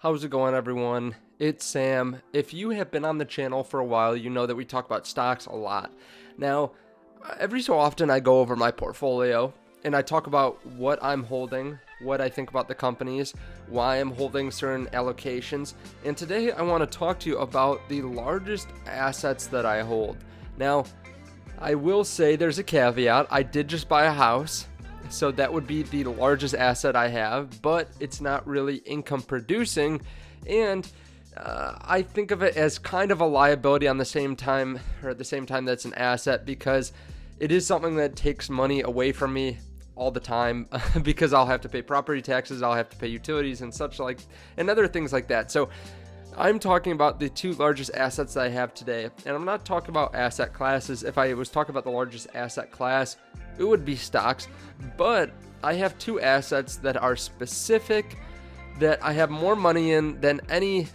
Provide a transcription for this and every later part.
How's it going, everyone? It's Sam. If you have been on the channel for a while, you know that we talk about stocks a lot. Now, every so often I go over my portfolio and I talk about what I'm holding, what I think about the companies, why I'm holding certain allocations, and today I want to talk to you about the largest assets that I hold. Now, I will say there's a caveat. I did just buy a house. So that would be the largest asset I have, but it's not really income producing. And I think of it as kind of a liability on the same time, or at the same time that's an asset, because it is something that takes money away from me all the time because I'll have to pay property taxes, I'll have to pay utilities and such like, and other things like that. So I'm talking about the two largest assets that I have today, and I'm not talking about asset classes. If I was talking about the largest asset class, it would be stocks, but I have two assets that are specific, that I have more money in than any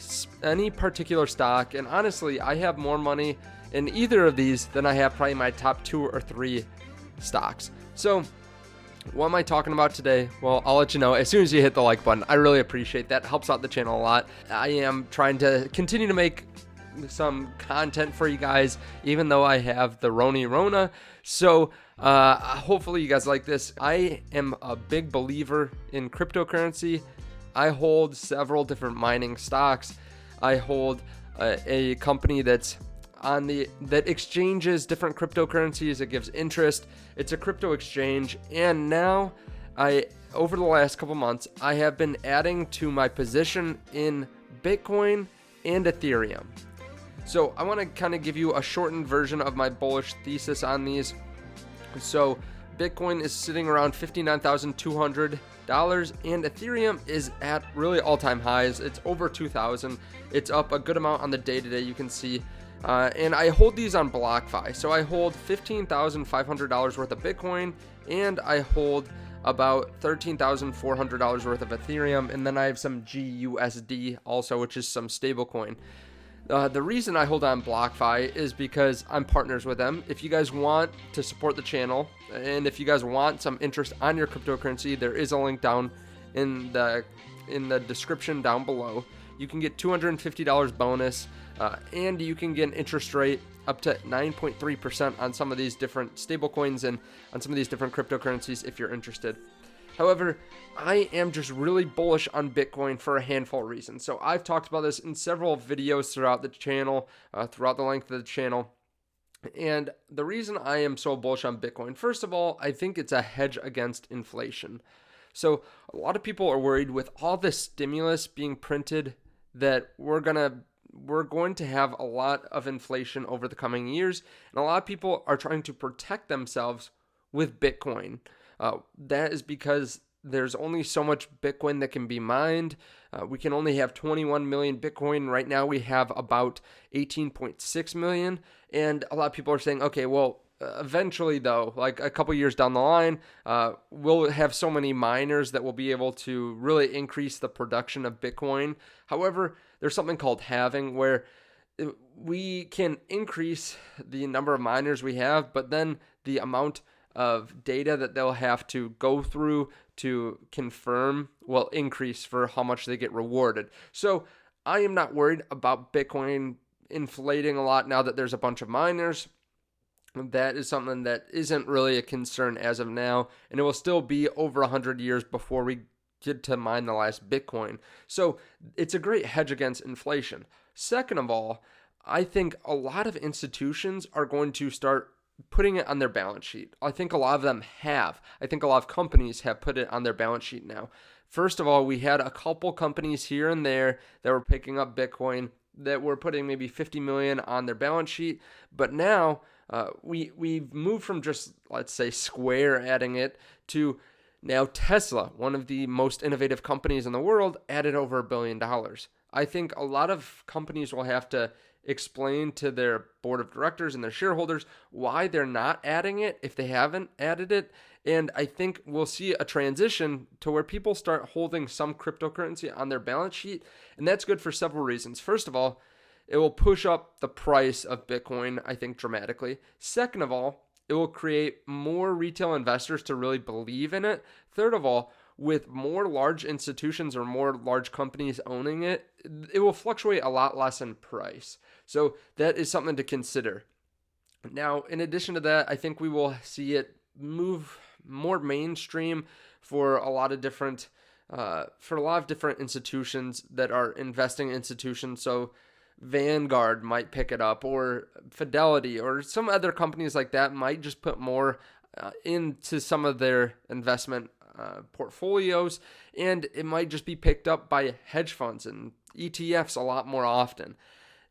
particular stock, and honestly, I have more money in either of these than I have probably my top two or three stocks. So what am I talking about today? Well, I'll let you know as soon as you hit the like button. I really appreciate that. It helps out the channel a lot. I am trying to continue to make some content for you guys, even though I have the Rona. So hopefully you guys like this. I am a big believer in cryptocurrency. I hold several different mining stocks. I hold a company that exchanges different cryptocurrencies. It gives interest. It's a crypto exchange. And now over the last couple months, I have been adding to my position in Bitcoin and Ethereum. So I want to kind of give you a shortened version of my bullish thesis on these. So Bitcoin is sitting around $59,200 and Ethereum is at really all-time highs. It's over 2,000. It's up a good amount on the day-to-day, you can see. And I hold these on BlockFi. So I hold $15,500 worth of Bitcoin and I hold about $13,400 worth of Ethereum. And then I have some GUSD also, which is some stablecoin. The reason I hold on BlockFi is because I'm partners with them. If you guys want to support the channel and if you guys want some interest on your cryptocurrency, there is a link down in the description down below. You can get $250 bonus and you can get an interest rate up to 9.3% on some of these different stablecoins and on some of these different cryptocurrencies if you're interested. However, I am just really bullish on Bitcoin for a handful of reasons. So I've talked about this in several videos throughout the channel, throughout the length of the channel. And the reason I am so bullish on Bitcoin, first of all, I think it's a hedge against inflation. So a lot of people are worried with all this stimulus being printed that we're going to have a lot of inflation over the coming years. And a lot of people are trying to protect themselves with Bitcoin. That is because there's only so much Bitcoin that can be mined. We can only have 21 million Bitcoin. Right now we have about 18.6 million. And a lot of people are saying, okay, well, eventually though, like a couple years down the line, we'll have so many miners that will be able to really increase the production of Bitcoin. However, there's something called halving where we can increase the number of miners we have, but then the amount of data that they'll have to go through to confirm will increase for how much they get rewarded. So I am not worried about Bitcoin inflating a lot now that there's a bunch of miners. That is something that isn't really a concern as of now, and it will still be over 100 years before we get to mine the last Bitcoin. So it's a great hedge against inflation. Second of all, I think a lot of institutions are going to start putting it on their balance sheet. I think a lot of them have. I think a lot of companies have put it on their balance sheet now. First of all, we had a couple companies here and there that were picking up Bitcoin that were putting maybe 50 million on their balance sheet. But now we've moved from just, let's say, Square adding it to now Tesla, one of the most innovative companies in the world, added over $1 billion. I think a lot of companies will have to explain to their board of directors and their shareholders why they're not adding it if they haven't added it. And I think we'll see a transition to where people start holding some cryptocurrency on their balance sheet. And that's good for several reasons. First of all, it will push up the price of Bitcoin, I think, dramatically. Second of all, it will create more retail investors to really believe in it. Third of all, with more large institutions or more large companies owning it, it will fluctuate a lot less in price. So that is something to consider. Now, in addition to that, I think we will see it move more mainstream for a lot of different institutions that are investing institutions. So Vanguard might pick it up, or Fidelity, or some other companies like that might just put more into some of their investment portfolios, and it might just be picked up by hedge funds and ETFs a lot more often.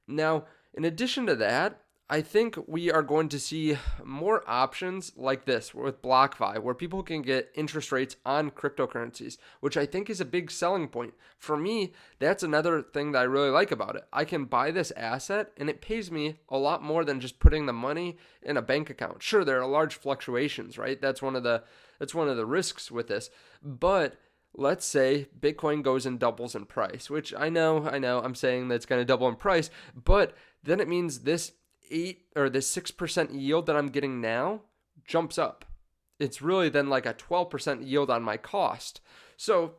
Now, in addition to that, I think we are going to see more options like this with BlockFi, where people can get interest rates on cryptocurrencies, which I think is a big selling point. For me, that's another thing that I really like about it. I can buy this asset and it pays me a lot more than just putting the money in a bank account. Sure, there are large fluctuations, right? That's one of the risks with this. But let's say Bitcoin goes and doubles in price, which I know I'm saying that's going to double in price, but then it means this 6% yield that I'm getting now jumps up. It's really then like a 12% yield on my cost. So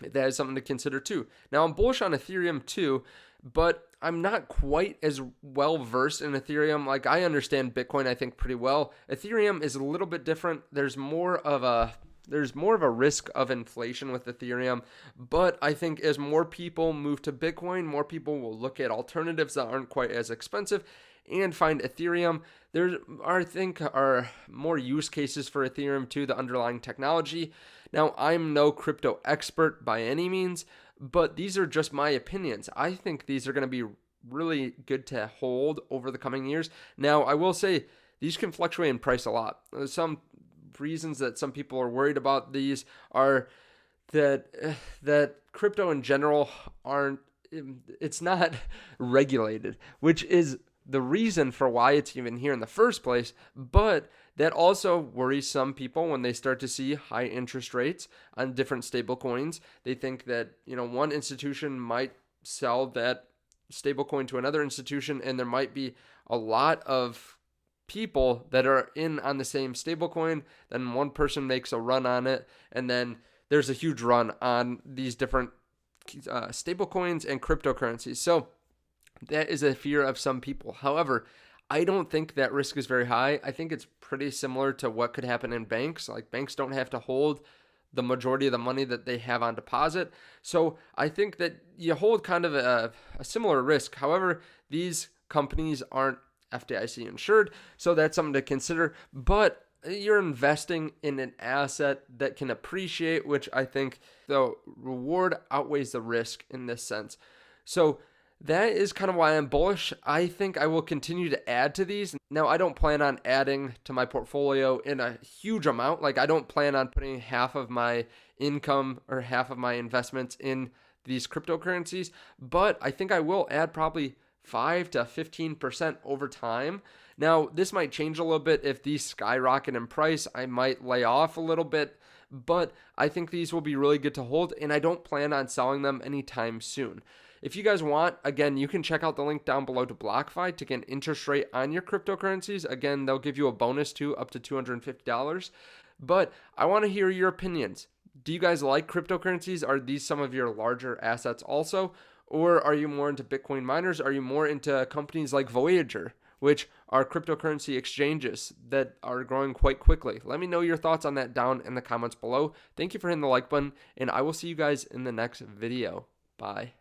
that is something to consider too. Now, I'm bullish on Ethereum too, but I'm not quite as well versed in Ethereum. Like, I understand Bitcoin, I think, pretty well. Ethereum is a little bit different. There's more of a risk of inflation with Ethereum, but I think as more people move to Bitcoin, more people will look at alternatives that aren't quite as expensive and find Ethereum. There are more use cases for Ethereum too, the underlying technology. Now, I'm no crypto expert by any means, but these are just my opinions. I think these are going to be really good to hold over the coming years. Now, I will say these can fluctuate in price a lot. Some reasons that some people are worried about these are that crypto in general it's not regulated, which is the reason for why it's even here in the first place. But that also worries some people when they start to see high interest rates on different stable coins. They think that, one institution might sell that stable coin to another institution, and there might be a lot of people that are in on the same stablecoin, then one person makes a run on it, and then there's a huge run on these different stablecoins and cryptocurrencies. So that is a fear of some people. However, I don't think that risk is very high. I think it's pretty similar to what could happen in banks. Like, banks don't have to hold the majority of the money that they have on deposit. So I think that you hold kind of a similar risk. However, these companies aren't FDIC insured, so that's something to consider. But you're investing in an asset that can appreciate, which I think the reward outweighs the risk in this sense. So that is kind of why I'm bullish. I think I will continue to add to these. Now, I don't plan on adding to my portfolio in a huge amount. Like, I don't plan on putting half of my income or half of my investments in these cryptocurrencies, but I think I will add probably 5 to 15% over time. Now, this might change a little bit if these skyrocket in price. I might lay off a little bit, but I think these will be really good to hold, and I don't plan on selling them anytime soon. If you guys want, again, you can check out the link down below to BlockFi to get an interest rate on your cryptocurrencies. Again, they'll give you a bonus too, up to $250. But I want to hear your opinions. Do you guys like cryptocurrencies? Are these some of your larger assets also? Or are you more into Bitcoin miners? Are you more into companies like Voyager, which are cryptocurrency exchanges that are growing quite quickly? Let me know your thoughts on that down in the comments below. Thank you for hitting the like button, and I will see you guys in the next video. Bye.